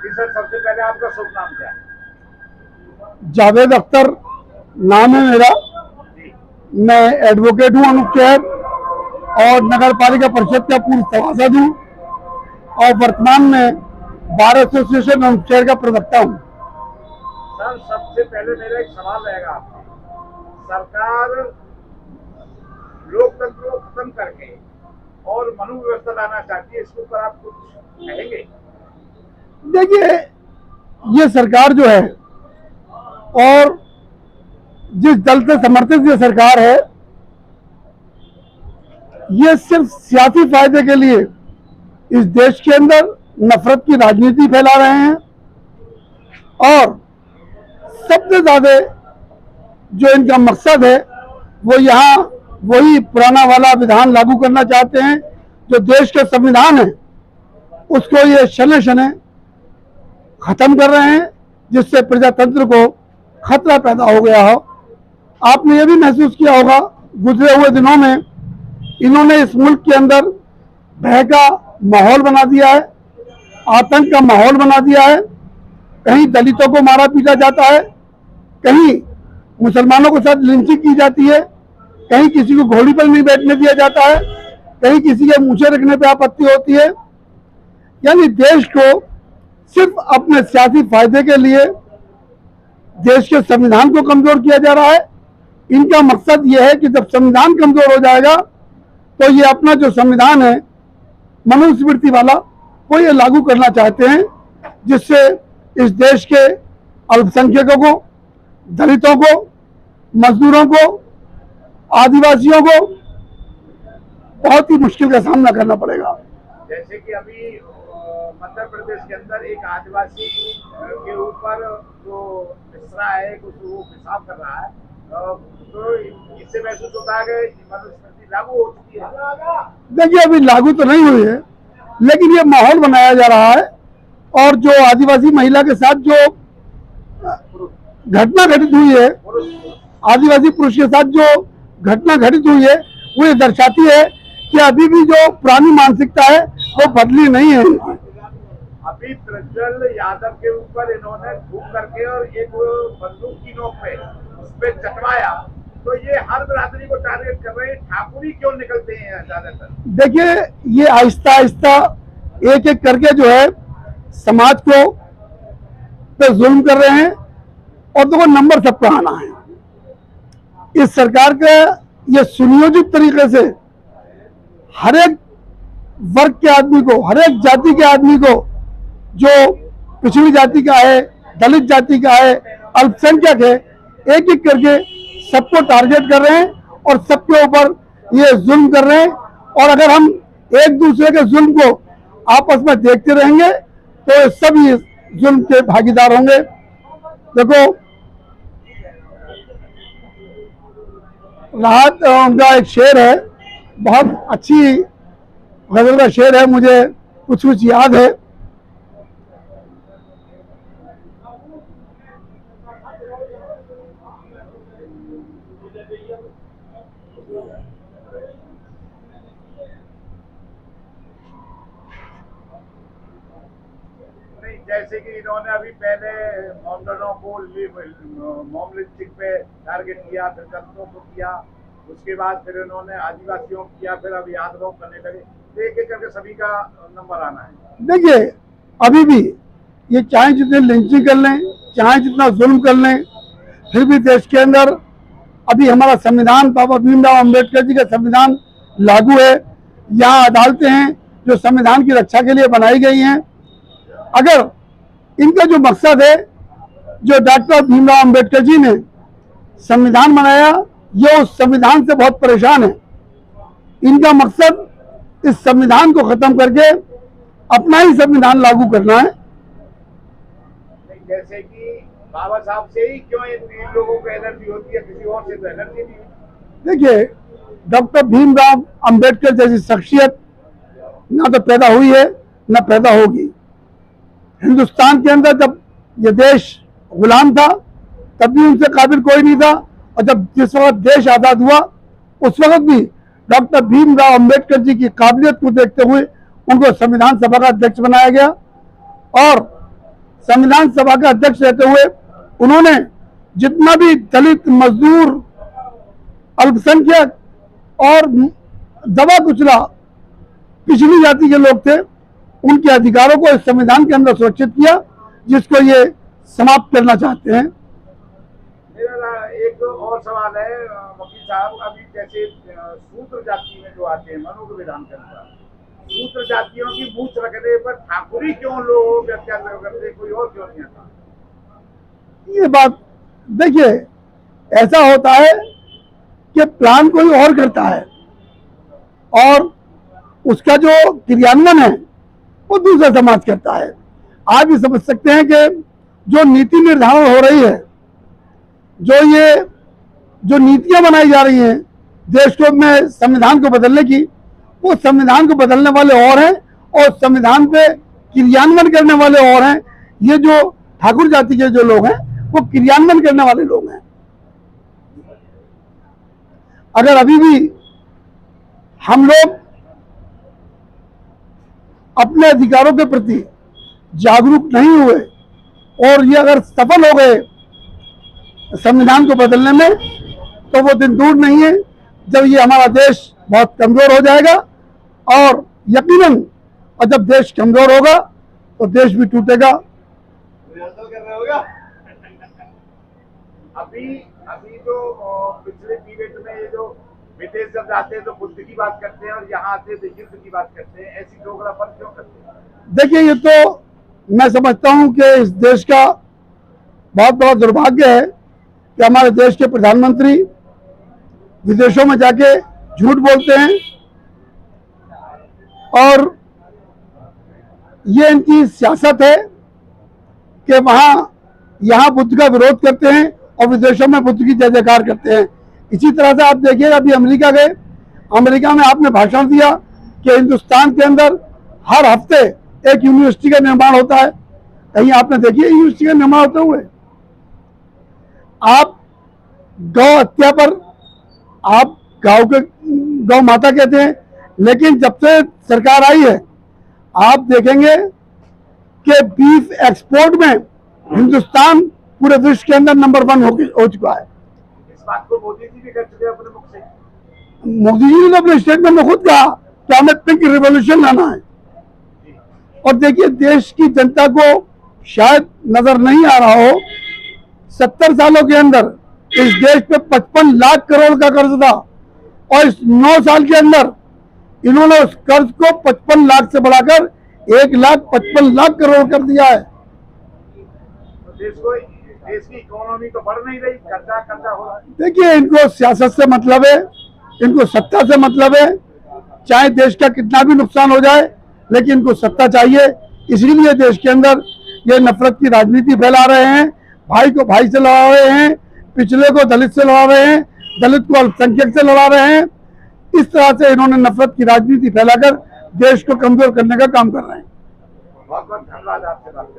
जी sir, सबसे पहले आपका शुभ नाम क्या है? जावेद अख्तर नाम है मेरा। जी। मैं एडवोकेट हूँ अनूप शहर और नगर पालिका परिषद का पूर्व सभासद हूँ और वर्तमान में बार एसोसिएशन अनूप शहर का प्रवक्ता हूँ। सर, सबसे पहले मेरा एक सवाल रहेगा आपसे। सरकार लोकतंत्र को खत्म करके और मनु व्यवस्था लाना चाहती है, इसके ऊपर आप कुछ कहेंगे? देखिए, ये सरकार जो है और जिस दल से समर्थित ये सरकार है, ये सिर्फ सियासी फायदे के लिए इस देश के अंदर नफरत की राजनीति फैला रहे हैं और सबसे ज्यादा जो इनका मकसद है वो यहाँ वही पुराना वाला विधान लागू करना चाहते हैं। जो देश का संविधान है उसको ये शने शने खत्म कर रहे हैं, जिससे प्रजातंत्र को खतरा पैदा हो गया हो। आपने ये भी महसूस किया होगा गुजरे हुए दिनों में इन्होंने इस मुल्क के अंदर भय का माहौल बना दिया है, आतंक का माहौल बना दिया है। कहीं दलितों को मारा पीटा जाता है, कहीं मुसलमानों के साथ लिंचिंग की जाती है, कहीं किसी को घोड़ी पर नहीं बैठने दिया जाता है, कहीं किसी के मूछें रखने पर आपत्ति होती है। यानी देश को सिर्फ अपने सियासी फायदे के लिए देश के संविधान को कमजोर किया जा रहा है। इनका मकसद यह है कि जब संविधान कमजोर हो जाएगा तो ये अपना जो संविधान है मनुस्मृति वाला वो ये लागू करना चाहते हैं, जिससे इस देश के अल्पसंख्यकों को, दलितों को, मजदूरों को, आदिवासियों को बहुत ही मुश्किल का सामना करना पड़ेगा। जैसे कि अभी मध्य प्रदेश के अंदर एक आदिवासी के ऊपर जो मिश्रा है वो पेशाब कर रहा है, तो इससे महसूस होता है कि मनुस्मृति लागू हो चुकी है। देखिए, अभी लागू तो नहीं हुई है, लेकिन ये माहौल बनाया जा रहा है और जो आदिवासी महिला के साथ जो घटना घटित हुई है, आदिवासी पुरुष के साथ जो घटना घटित हुई है, वो ये दर्शाती है कि अभी भी जो पुरानी मानसिकता है वो बदली नहीं है। अभी प्रज्वल यादव के ऊपर इन्होंने घूम करके और एक बंदूक की नोक पे उस पर चटवाया, तो ये हर बिरादरी को टारगेट कर रहे हैं। ठाकुरी क्यों निकलते हैं ज्यादातर? देखिए, ये आहिस्ता आहिस्ता एक एक करके जो है समाज को पे जुल्म कर रहे हैं और देखो नंबर सबका आना है। इस सरकार का ये सुनियोजित तरीके से हर एक वर्ग के आदमी को, हर एक जाति के आदमी को, जो पिछड़ी जाति का है, दलित जाति का है, अल्पसंख्यक है, एक एक करके सबको टारगेट कर रहे हैं और सबके ऊपर ये जुल्म कर रहे हैं। और अगर हम एक दूसरे के जुल्म को आपस में देखते रहेंगे तो सभी जुल्म के भागीदार होंगे। देखो, राहत उनका एक शेर है, बहुत अच्छी गजल का शेर है, मुझे कुछ कुछ याद है। जैसे कि इन्होंने अभी पहले मॉडलों को मॉम लिंचिंग पे टारगेट किया, फिर दलितों को किया, उसके बाद फिर इन्होंने आदिवासियों को किया, फिर अब यादवों करने लगे, तो एक एक करके सभी का नंबर आना है। देखिए, अभी भी ये चाहे जितने लिंचिंग कर लें, चाहे जितना जुल्म कर लें, फिर भी देश के अंदर अभी हमारा संविधान, बाबा भीमराव अम्बेडकर जी का संविधान लागू है। यहाँ अदालतें हैं जो संविधान की रक्षा के लिए बनाई गई हैं। अगर इनका जो मकसद है, जो डॉक्टर भीमराव अम्बेडकर जी ने संविधान बनाया, ये उस संविधान से बहुत परेशान है। इनका मकसद इस संविधान को खत्म करके अपना ही संविधान लागू करना है। जैसे कि बाबा साहब से ही क्यों इन लोगों को एलर्जी होती है, किसी और से तो एलर्जी नहीं होती। देखिए, डॉक्टर भीमराव अम्बेडकर जैसी शख्सियत ना तो पैदा हुई है ना पैदा होगी। हिंदुस्तान के अंदर जब ये देश गुलाम था तब भी उनसे काबिल कोई नहीं था, और जब जिस वक्त देश आजाद हुआ उस वक्त भी डॉक्टर भीमराव अम्बेडकर जी की काबिलियत को देखते हुए उनको संविधान सभा का अध्यक्ष बनाया गया। और संविधान सभा के अध्यक्ष रहते हुए उन्होंने जितना भी दलित, मजदूर, अल्पसंख्यक और दबा कुचला पिछड़ी जाति के लोग थे, उनके अधिकारों को इस संविधान के अंदर सुरक्षित किया, जिसको ये समाप्त करना चाहते हैं। मेरा एक और सवाल है वकील साहब, अभी जैसे शूद्र जाति में जो आते हैं मनु के विधान के अनुसार, शूद्र जातियों की मूछ रखने पर ठाकुरी क्यों लोग अत्याचार करते, कोई और क्यों नहीं आता? ये बात देखिए, ऐसा होता है कि प्लान कोई और करता है और उसका जो क्रियान्वयन है वो दूसरा समाज करता है। आप भी समझ सकते हैं कि जो नीति निर्धारण हो रही है, जो नीतियां बनाई जा रही हैं देश को में संविधान को बदलने की, वो संविधान को बदलने वाले और हैं और संविधान पे क्रियान्वयन करने वाले और हैं। ये जो ठाकुर जाति के जो लोग हैं वो क्रियान्वयन करने वाले लोग हैं। अगर अभी भी हम लोग अपने अधिकारों के प्रति जागरूक नहीं हुए और ये अगर सफल हो गए संविधान को बदलने में, तो वो दिन दूर नहीं है जब ये हमारा देश बहुत कमजोर हो जाएगा। और यकीनन और जब देश कमजोर होगा तो देश भी टूटेगा। रिहर्सल कर रहे होगा। अभी जो पिछले पीरियड में ये जो विदेश जब जाते हैं तो बुद्ध की बात करते हैं और यहाँ आते हैं तो युद्ध की बात करते हैं, ऐसी दोगलापन क्यों करते हैं? देखिए, ये तो मैं समझता हूं कि इस देश का बहुत बड़ा दुर्भाग्य है कि हमारे देश के प्रधानमंत्री विदेशों में जाके झूठ बोलते हैं और ये इनकी सियासत है कि यहाँ बुद्ध का विरोध करते हैं और विदेशों में बुद्ध की जय जयकार करते हैं। इसी तरह से आप देखिए, अभी अमेरिका गए, अमेरिका में आपने भाषण दिया कि हिंदुस्तान के अंदर हर हफ्ते एक यूनिवर्सिटी का निर्माण होता है। कहीं आपने देखी है यूनिवर्सिटी का निर्माण होते हुए? आप गौ हत्या पर आप गौ माता कहते हैं, लेकिन जब से सरकार आई है आप देखेंगे कि बीफ एक्सपोर्ट में हिंदुस्तान पूरे विश्व के अंदर नंबर 1 हो चुका है। इस बात को मोदी जी भी कर चुके हैं अपने मुख से। मोदी जी ने अपने स्टेटमेंट में खुद कहा कि हमें पिंक रिवॉल्यूशन लाना है। और देखिए, देश की जनता को शायद नजर नहीं आ रहा हो, 70 सालों के अंदर इस देश पे 55 लाख करोड़ का कर्ज था और इस 9 साल के अंदर इन्होंने उस कर्ज को 55 लाख से बढ़ाकर 1,55,00,000 करोड़ कर दिया है। तो देश की इकोनॉमी तो बढ़ नहीं रही, कर्जा हो रहा है। देखिए, इनको सियासत से मतलब है, इनको सत्ता से मतलब है। चाहे देश का कितना भी नुकसान हो जाए, लेकिन इनको सत्ता चाहिए। इसीलिए देश के अंदर ये नफरत की राजनीति फैला रहे हैं, भाई को भाई से लड़ा रहे हैं, पिछले को दलित से लड़ा रहे हैं, दलित को अल्पसंख्यक से लड़ा रहे हैं। इस तरह से इन्होंने नफरत की राजनीति फैलाकर देश को कमजोर करने का काम कर रहे हैं। बहुत बहुत धन्यवाद आपसे बात करने के लिए।